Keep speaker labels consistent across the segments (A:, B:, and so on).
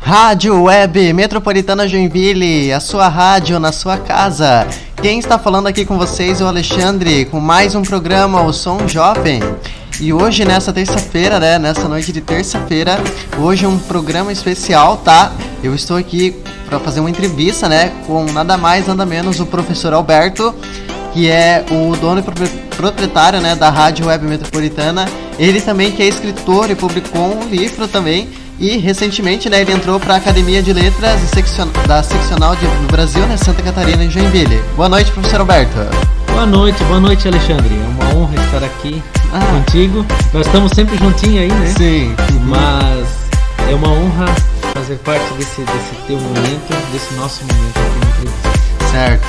A: Rádio Web Metropolitana Joinville, a sua rádio na sua casa. Quem está falando aqui com vocês é o Alexandre, com mais um programa, o Som Jovem. E hoje, nessa terça-feira, nessa noite de terça-feira, hoje é um programa especial, tá? Eu estou aqui para fazer uma entrevista, com nada mais, nada menos o professor Alberto, que é o dono e proprietário, da Rádio Web Metropolitana. Ele também que é escritor e publicou um livro também. E recentemente, ele entrou para a Academia de Letras da Seccional do Brasil, Santa Catarina, em Joinville. Boa noite, professor Alberto.
B: Boa noite, Alexandre. É uma honra estar aqui contigo. Nós estamos sempre juntinhos aí, né?
A: Sim.
B: Mas é uma honra fazer parte desse teu momento, desse nosso momento aqui na entrevista.
A: Certo.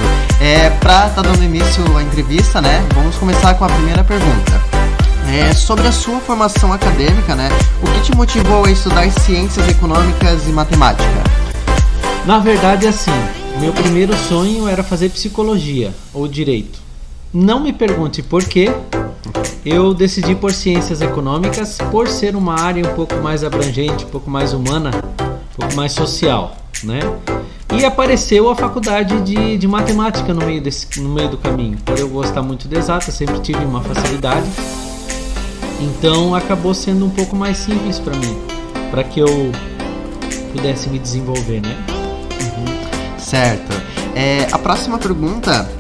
A: Para estar dando início à entrevista, vamos começar com a primeira pergunta. Sobre a sua formação acadêmica, o que te motivou a estudar ciências econômicas e matemática?
B: Na verdade, meu primeiro sonho era fazer psicologia ou direito. Não me pergunte por quê. Eu decidi por ciências econômicas por ser uma área um pouco mais abrangente, um pouco mais humana, um pouco mais social, E apareceu a faculdade de matemática no meio do caminho. Por eu gostar muito de exatas, sempre tive uma facilidade. Então acabou sendo um pouco mais simples para mim, para que eu pudesse me desenvolver,
A: Certo. A próxima pergunta: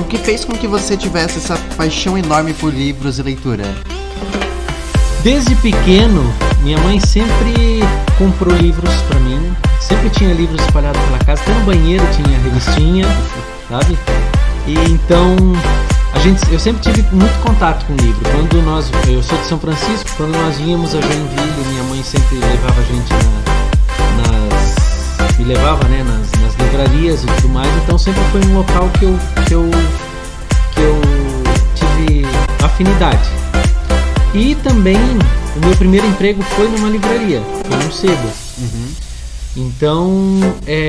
A: o que fez com que você tivesse essa paixão enorme por livros e leitura?
B: Desde pequeno, minha mãe sempre comprou livros para mim, sempre tinha livros espalhados pela casa, até no banheiro tinha revistinha, sabe? E então eu sempre tive muito contato com o livro. Eu sou de São Francisco, quando nós íamos a Joinville, minha mãe sempre levava a gente nas livrarias e tudo mais. Então sempre foi um local que eu tive afinidade. E também o meu primeiro emprego foi numa livraria, foi num sebo. Então,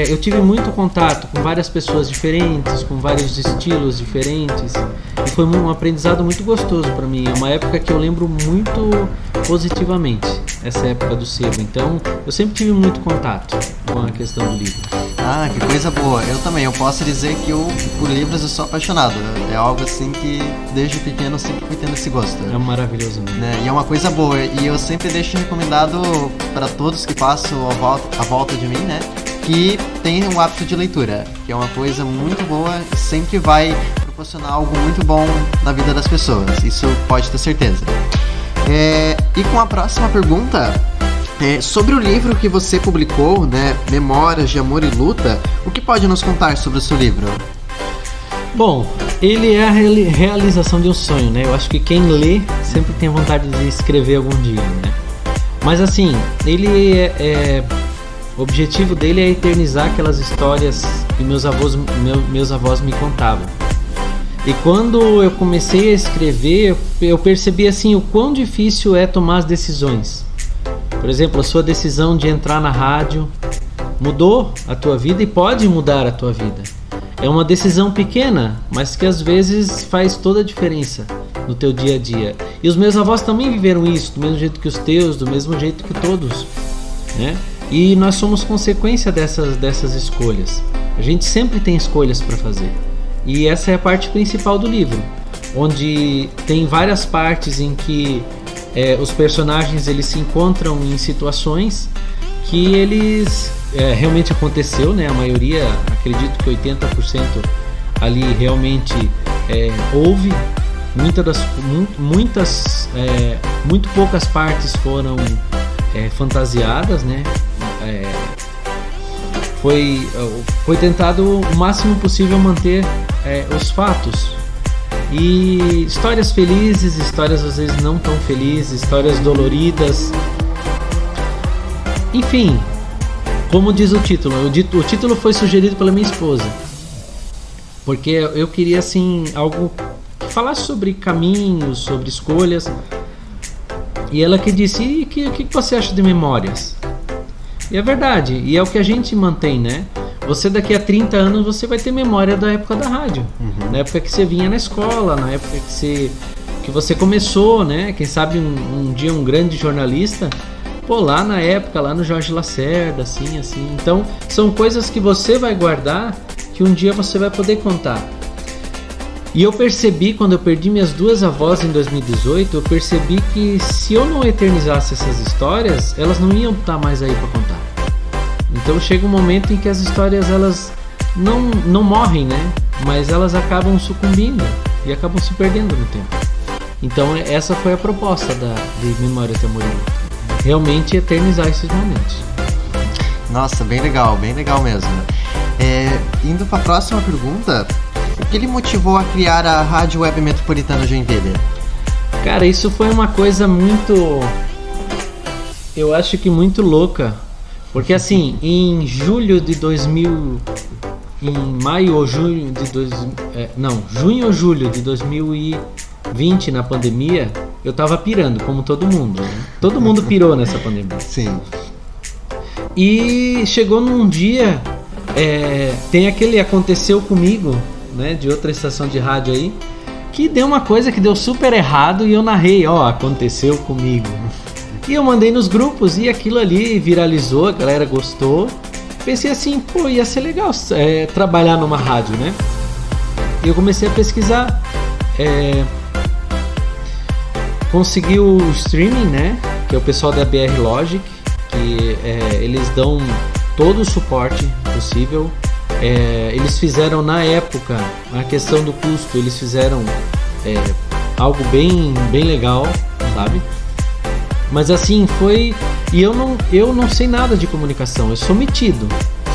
B: eu tive muito contato com várias pessoas diferentes, com vários estilos diferentes, e foi um aprendizado muito gostoso para mim. É uma época que eu lembro muito positivamente, essa época do sebo. Então, eu sempre tive muito contato com a questão do livro.
A: Ah, que coisa boa. Eu também, eu posso dizer que por livros eu sou apaixonado. É algo assim que desde pequeno eu sempre fui tendo esse gosto.
B: É maravilhoso mesmo.
A: E é uma coisa boa. E eu sempre deixo recomendado para todos que passam à volta de mim, que tenham o hábito de leitura, que é uma coisa muito boa e sempre vai proporcionar algo muito bom na vida das pessoas. Isso pode ter certeza. E com a próxima pergunta, sobre o livro que você publicou, Memórias de Amor e Luta, o que pode nos contar sobre o seu livro?
B: Bom, ele é a realização de um sonho, Eu acho que quem lê sempre tem vontade de escrever algum dia, Mas o objetivo dele é eternizar aquelas histórias que meus avós me contavam. E quando eu comecei a escrever, eu percebi o quão difícil é tomar as decisões. Por exemplo, a sua decisão de entrar na rádio mudou a tua vida e pode mudar a tua vida. É uma decisão pequena, mas que às vezes faz toda a diferença no teu dia a dia. E os meus avós também viveram isso, do mesmo jeito que os teus, do mesmo jeito que todos, E nós somos consequência dessas escolhas. A gente sempre tem escolhas para fazer. E essa é a parte principal do livro, onde tem várias partes em que os personagens eles se encontram em situações que eles realmente aconteceu, A maioria, acredito que 80% ali realmente houve. Muito poucas partes foram fantasiadas, Foi tentado o máximo possível manter os fatos. E histórias felizes, histórias às vezes não tão felizes, histórias doloridas. Enfim, como diz o título, o título foi sugerido pela minha esposa, porque eu queria algo que falasse sobre caminhos, sobre escolhas. E ela que disse: e o que você acha de memórias? E é verdade, e é o que a gente mantém, Você daqui a 30 anos você vai ter memória da época da rádio, na época que você vinha na escola, na época que você começou, Quem sabe um dia um grande jornalista pô, lá na época, lá no Jorge Lacerda, assim. Então, são coisas que você vai guardar, que um dia você vai poder contar. E eu percebi, quando eu perdi minhas duas avós em 2018, eu percebi que se eu não eternizasse essas histórias, elas não iam estar mais aí para contar. Então chega um momento em que as histórias, elas não morrem, né? Mas elas acabam sucumbindo e acabam se perdendo no tempo. Então essa foi a proposta de Memórias de Amorim. Realmente eternizar esses momentos.
A: Nossa, bem legal mesmo. Indo para a próxima pergunta, o que lhe motivou a criar a Rádio Web Metropolitana Joinville?
B: Cara, isso foi uma coisa muito... eu acho que muito louca. Porque assim, em julho de 2000... em maio ou junho de... junho ou julho de 2020, na pandemia, eu tava pirando, como todo mundo, né? Todo mundo pirou nessa pandemia.
A: Sim.
B: E chegou num dia... tem aquele Aconteceu Comigo, né, de outra estação de rádio aí, que deu uma coisa que deu super errado e eu narrei, aconteceu comigo. E eu mandei nos grupos e aquilo ali viralizou, a galera gostou. Pensei assim, pô, ia ser legal trabalhar numa rádio, né? E eu comecei a pesquisar. Consegui o streaming, né? Que é o pessoal da BR Logic, que eles dão todo o suporte possível. Eles fizeram na época, a questão do custo, eles fizeram algo bem legal, sabe? Mas assim, foi... E eu não sei nada de comunicação, eu sou metido,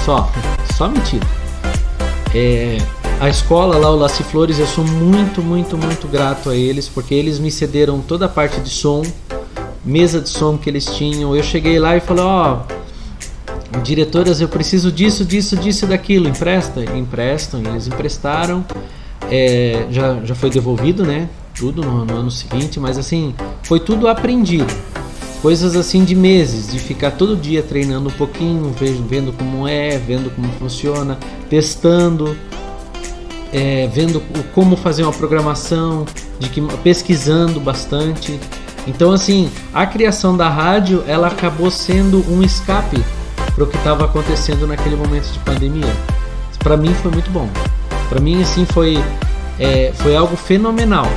B: só metido. A escola lá, o Laci Flores, eu sou muito grato a eles, porque eles me cederam toda a parte de som, mesa de som que eles tinham. Eu cheguei lá e falei, diretoras, eu preciso disso e daquilo, emprestam, eles emprestaram. Já foi devolvido, né, tudo no ano seguinte, mas assim, foi tudo aprendido. Coisas assim de meses, de ficar todo dia treinando um pouquinho, vendo como vendo como funciona, testando, vendo como fazer uma programação, pesquisando bastante. Então assim, a criação da rádio, ela acabou sendo um escape para o que estava acontecendo naquele momento de pandemia. Para mim foi muito bom. Para mim assim foi algo fenomenal.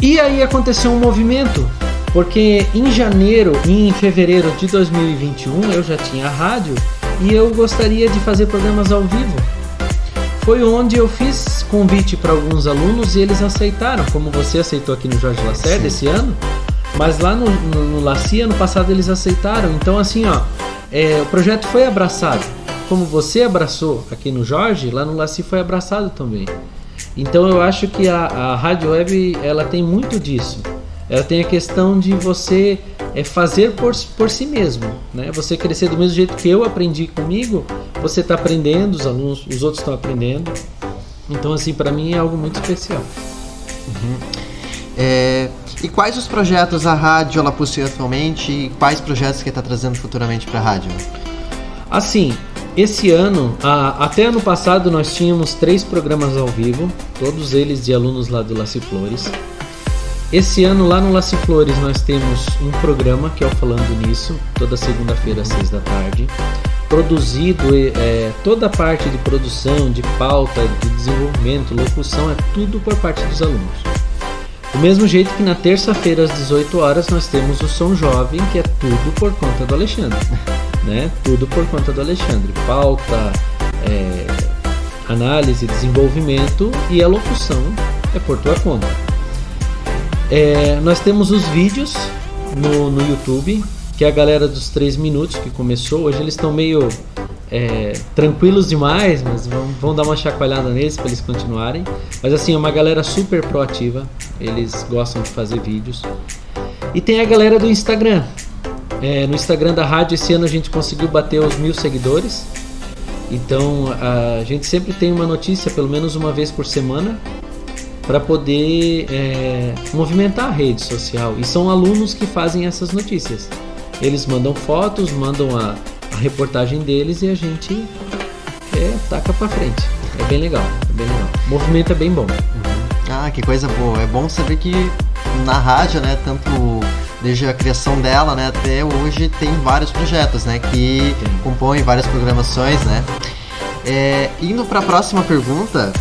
B: E aí aconteceu um movimento, porque em fevereiro de 2021 eu já tinha a rádio e eu gostaria de fazer programas ao vivo. Foi onde eu fiz convite para alguns alunos e eles aceitaram, como você aceitou aqui no Jorge Lacerda. Sim. Esse ano, mas lá no Laci, ano passado, eles aceitaram. Então assim, o projeto foi abraçado. Como você abraçou aqui no Jorge, lá no Laci foi abraçado também. Então eu acho que a Rádio Web, ela tem muito disso. Ela tem a questão de você fazer por si mesmo, né? Você crescer do mesmo jeito que eu aprendi comigo, você está aprendendo, os alunos, os outros estão aprendendo. Então assim, para mim é algo muito especial.
A: Uhum. E quais os projetos a rádio ela possui atualmente e quais projetos que está trazendo futuramente para a rádio?
B: Assim, esse ano, até ano passado nós tínhamos 3 programas ao vivo, todos eles de alunos lá do Laci Flores. Esse ano lá no Laci Flores nós temos um programa que é o Falando Nisso, toda segunda-feira às 6 da tarde. Produzido, toda a parte de produção, de pauta, de desenvolvimento, locução, é tudo por parte dos alunos. Do mesmo jeito que na terça-feira às 18 horas nós temos o Som Jovem, que é tudo por conta do Alexandre, né? Tudo por conta do Alexandre. Pauta, análise, desenvolvimento, e a locução é por tua conta. Nós temos os vídeos no YouTube, que é a galera dos 3 minutos que começou. Hoje eles estão meio tranquilos demais, mas vão dar uma chacoalhada neles para eles continuarem. Mas assim, é uma galera super proativa, eles gostam de fazer vídeos. E tem a galera do Instagram. No Instagram da rádio, esse ano a gente conseguiu bater os 1000 seguidores. Então a gente sempre tem uma notícia, pelo menos uma vez por semana, para poder movimentar a rede social. E são alunos que fazem essas notícias. Eles mandam fotos, mandam a reportagem deles e a gente taca para frente. É bem legal, O movimento é bem bom.
A: Ah, que coisa boa. É bom saber que na rádio, né, tanto desde a criação dela, né, até hoje tem vários projetos, né, que compõem várias programações, né. Indo para a próxima pergunta,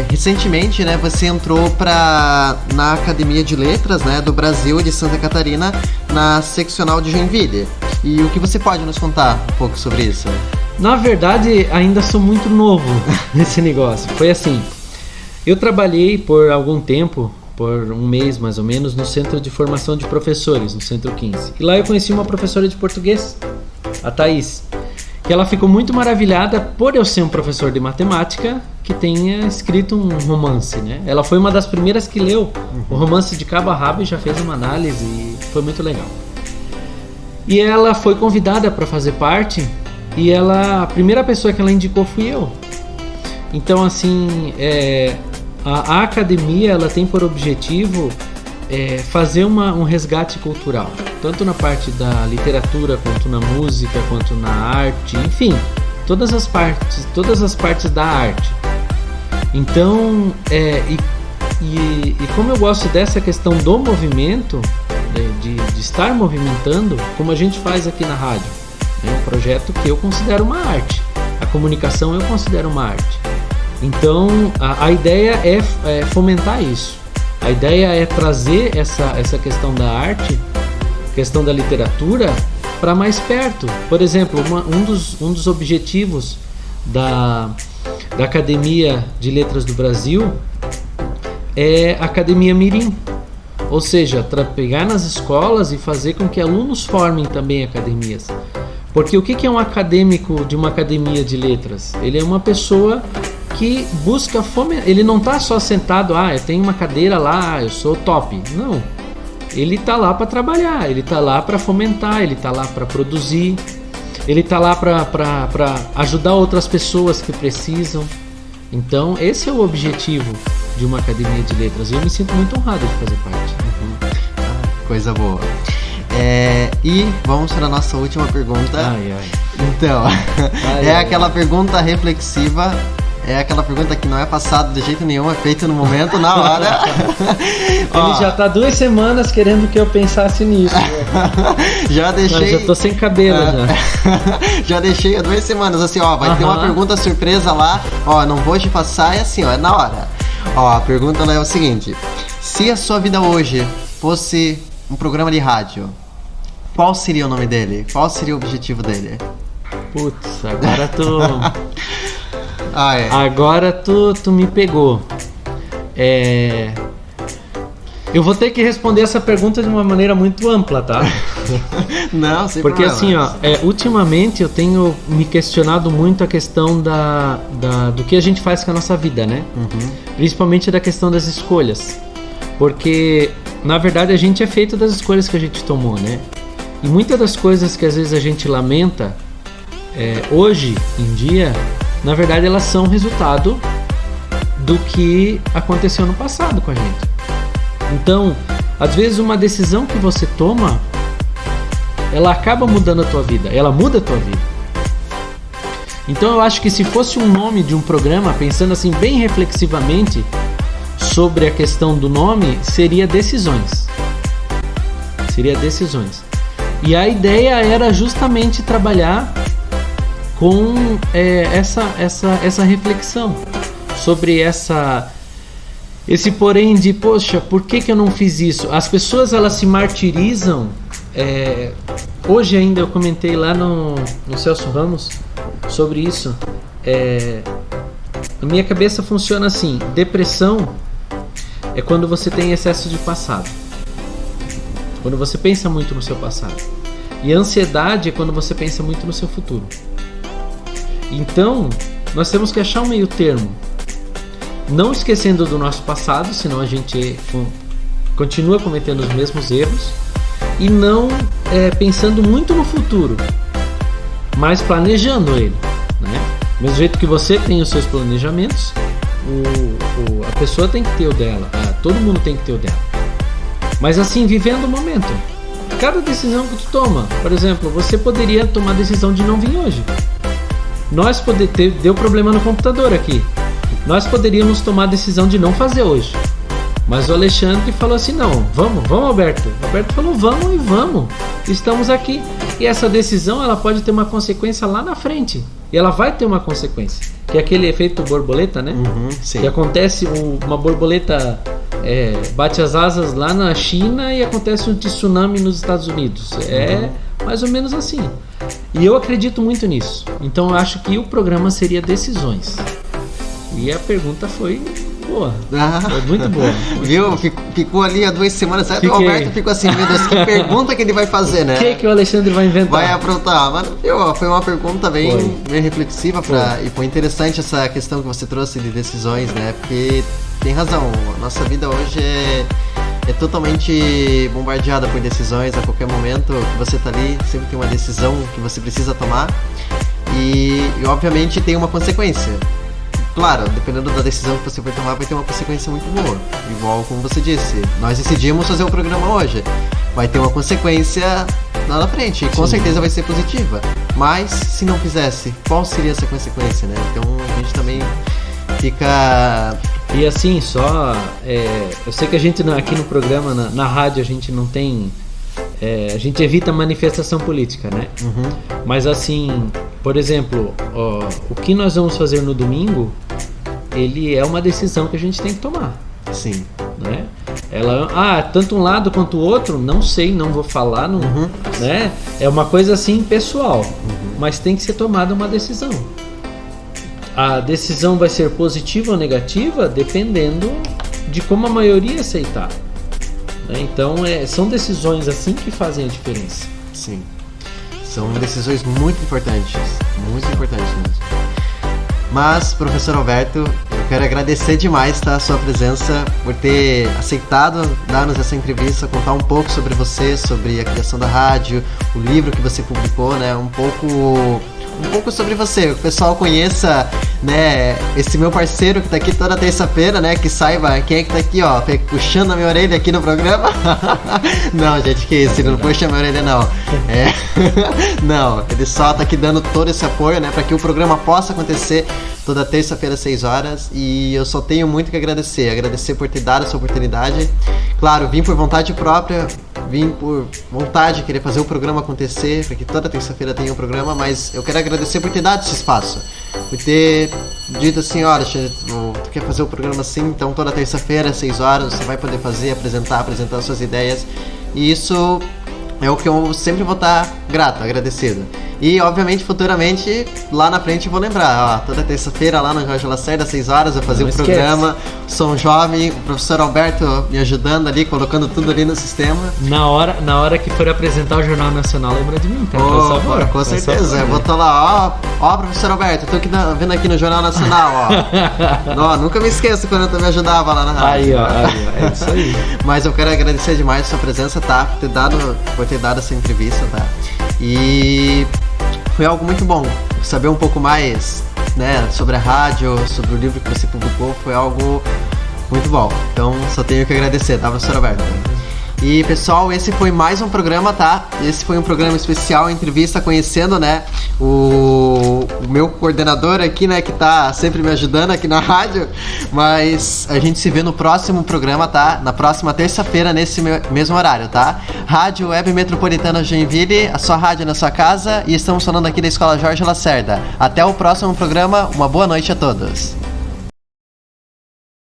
A: recentemente, né, você entrou na Academia de Letras, né, do Brasil de Santa Catarina, na seccional de Joinville. E o que você pode nos contar um pouco sobre isso?
B: Na verdade, ainda sou muito novo nesse negócio. Foi assim, eu trabalhei por algum tempo, por um mês mais ou menos, no Centro de Formação de Professores, no Centro 15. E lá eu conheci uma professora de português, a Thaís, que ela ficou muito maravilhada por eu ser um professor de matemática que tenha escrito um romance, né? Ela foi uma das primeiras que leu o romance de cabo a rabo e já fez uma análise e foi muito legal. E ela foi convidada para fazer parte e a primeira pessoa que ela indicou fui eu. Então, assim, a academia ela tem por objetivo fazer um resgate cultural, tanto na parte da literatura, quanto na música, quanto na arte, enfim, todas as partes da arte. Então, e como eu gosto dessa questão do movimento, de estar movimentando, como a gente faz aqui na rádio, é um projeto que eu considero uma arte, a comunicação eu considero uma arte. Então a ideia é fomentar isso, a ideia é trazer essa questão da arte, questão da literatura para mais perto. Por exemplo, um dos objetivos da Academia de Letras do Brasil é a Academia Mirim. Ou seja, pegar nas escolas e fazer com que alunos formem também academias. Porque o que é um acadêmico de uma academia de letras? Ele é uma pessoa que busca fomentar. Ele não está só sentado, eu tenho uma cadeira lá, eu sou top. Não. Ele está lá para trabalhar, ele está lá para fomentar, ele está lá para produzir, ele está lá para ajudar outras pessoas que precisam. Então, esse é o objetivo de uma academia de letras. Eu me sinto muito honrado de fazer parte.
A: Coisa boa. E vamos para a nossa última pergunta. Então, aquela pergunta reflexiva. É aquela pergunta que não é passada de jeito nenhum, é feita no momento, na hora.
B: Ele já tá 2 semanas querendo que eu pensasse nisso.
A: Já deixei.
B: Já tô sem cabelo já.
A: Já deixei há 2 semanas, assim, vai ter uma pergunta surpresa lá, não vou te passar, é assim, é na hora. A pergunta é o seguinte: se a sua vida hoje fosse um programa de rádio, qual seria o nome dele? Qual seria o objetivo dele?
B: Putz, agora agora tu me pegou. Eu vou ter que responder essa pergunta de uma maneira muito ampla, tá?
A: Não, sem
B: Porque
A: problema.
B: assim, ultimamente eu tenho me questionado muito a questão do que a gente faz com a nossa vida, né? Principalmente da questão das escolhas. Porque, na verdade, a gente é feito das escolhas que a gente tomou, né? E muitas das coisas que às vezes a gente lamenta, hoje em dia, na verdade elas são resultado do que aconteceu no passado com a gente. Então, às vezes uma decisão que você toma, ela acaba mudando a tua vida, ela muda a tua vida. Então eu acho que se fosse um nome de um programa, pensando assim bem reflexivamente sobre a questão do nome, seria Decisões. Seria Decisões. E a ideia era justamente trabalhar com essa reflexão sobre esse porém de, poxa, por que eu não fiz isso? As pessoas, elas se martirizam. Hoje ainda eu comentei lá no Celso Ramos sobre isso. A minha cabeça funciona assim: depressão é quando você tem excesso de passado, quando você pensa muito no seu passado. E a ansiedade é quando você pensa muito no seu futuro. Então, nós temos que achar um meio termo, não esquecendo do nosso passado, senão a gente continua cometendo os mesmos erros, e não pensando muito no futuro, mas planejando ele, né? Do mesmo jeito que você tem os seus planejamentos, a pessoa tem que ter o dela, todo mundo tem que ter o dela, mas assim, vivendo o momento. Cada decisão que tu toma, por exemplo, você poderia tomar a decisão de não vir hoje. Deu problema no computador aqui. Nós poderíamos tomar a decisão de não fazer hoje. Mas o Alexandre falou assim, não, vamos Alberto. O Alberto falou, vamos, estamos aqui. E essa decisão, ela pode ter uma consequência lá na frente. E ela vai ter uma consequência, que é aquele efeito borboleta, né?
A: Sim.
B: Que acontece, uma borboleta bate as asas lá na China e acontece um tsunami nos Estados Unidos. É mais ou menos assim. E eu acredito muito nisso. Então eu acho que o programa seria decisões. E a pergunta foi boa. Foi muito boa.
A: Viu? Ficou ali há 2 semanas. O Alberto ficou assim, meu Deus, que pergunta que ele vai fazer, né?
B: O que o Alexandre vai inventar?
A: Vai aprontar. Mas, foi uma pergunta bem reflexiva e foi interessante essa questão que você trouxe de decisões, né? Porque tem razão, a nossa vida hoje é totalmente bombardeada por decisões. A qualquer momento que você tá ali, sempre tem uma decisão que você precisa tomar e obviamente tem uma consequência. Claro, dependendo da decisão que você for tomar, vai ter uma consequência muito boa. Igual como você disse, nós decidimos fazer o programa hoje. Vai ter uma consequência lá na frente, e com certeza vai ser positiva. Mas, se não fizesse, qual seria essa consequência, né? Então, a gente também fica...
B: E assim, eu sei que a gente aqui no programa, na rádio, a gente não tem... a gente evita manifestação política, né? Mas assim, por exemplo, o que nós vamos fazer no domingo, ele é uma decisão que a gente tem que tomar.
A: Sim.
B: Né? Tanto um lado quanto o outro, não sei, não vou falar, né? É uma coisa assim pessoal, mas tem que ser tomada uma decisão. A decisão vai ser positiva ou negativa dependendo de como a maioria aceitar. Então são decisões assim que fazem a diferença.
A: Sim, são decisões muito importantes mesmo. Mas, professor Alberto, eu quero agradecer demais, tá, a sua presença, por ter aceitado dar-nos essa entrevista, contar um pouco sobre você, sobre a criação da rádio, o livro que você publicou, né, um pouco sobre você, que o pessoal conheça, né, esse meu parceiro que tá aqui toda terça-feira, né, que saiba quem é que tá aqui, ó, puxando a minha orelha aqui no programa. Não, gente, que isso, ele não puxa a minha orelha, não. Não, ele só tá aqui dando todo esse apoio, né, para que o programa possa acontecer toda terça-feira às 6 horas, e eu só tenho muito que agradecer por ter dado essa oportunidade. Claro, vim por vontade própria, vim por vontade de querer fazer o programa acontecer, para que toda terça-feira tenha um programa, mas eu quero agradecer por ter dado esse espaço, por ter dito assim, olha, tu quer fazer o programa assim, então toda terça-feira às 6 horas você vai poder fazer, apresentar suas ideias, e isso é o que eu sempre vou estar grato, agradecido. E, obviamente, futuramente, lá na frente, eu vou lembrar. Ó, toda terça-feira, lá no Jorge Lacerda, às 6 horas, eu fazer um programa. Som Jovem, o professor Alberto me ajudando ali, colocando tudo ali no sistema.
B: Na hora que for apresentar o Jornal Nacional, lembra de mim, cara.
A: Com certeza. Eu vou estar lá, ó, professor Alberto, eu tô aqui vendo aqui no Jornal Nacional, ó. Nunca me esqueço quando tu me ajudava lá na rádio.
B: Aí, ó, é isso aí.
A: Mas eu quero agradecer demais a sua presença, tá? Por ter dado essa entrevista, tá? E foi algo muito bom. Saber um pouco mais, né, sobre a rádio, sobre o livro que você publicou, foi algo muito bom. Então, só tenho que agradecer, tá, professor Alberto? E, pessoal, esse foi mais um programa, tá? Esse foi um programa especial, entrevista, conhecendo, né, o meu coordenador aqui, né, que tá sempre me ajudando aqui na rádio. Mas a gente se vê no próximo programa, tá? Na próxima terça-feira, nesse mesmo horário, tá? Rádio Web Metropolitana Joinville, a sua rádio na sua casa, e estamos falando aqui da Escola Jorge Lacerda. Até o próximo programa, uma boa noite a todos.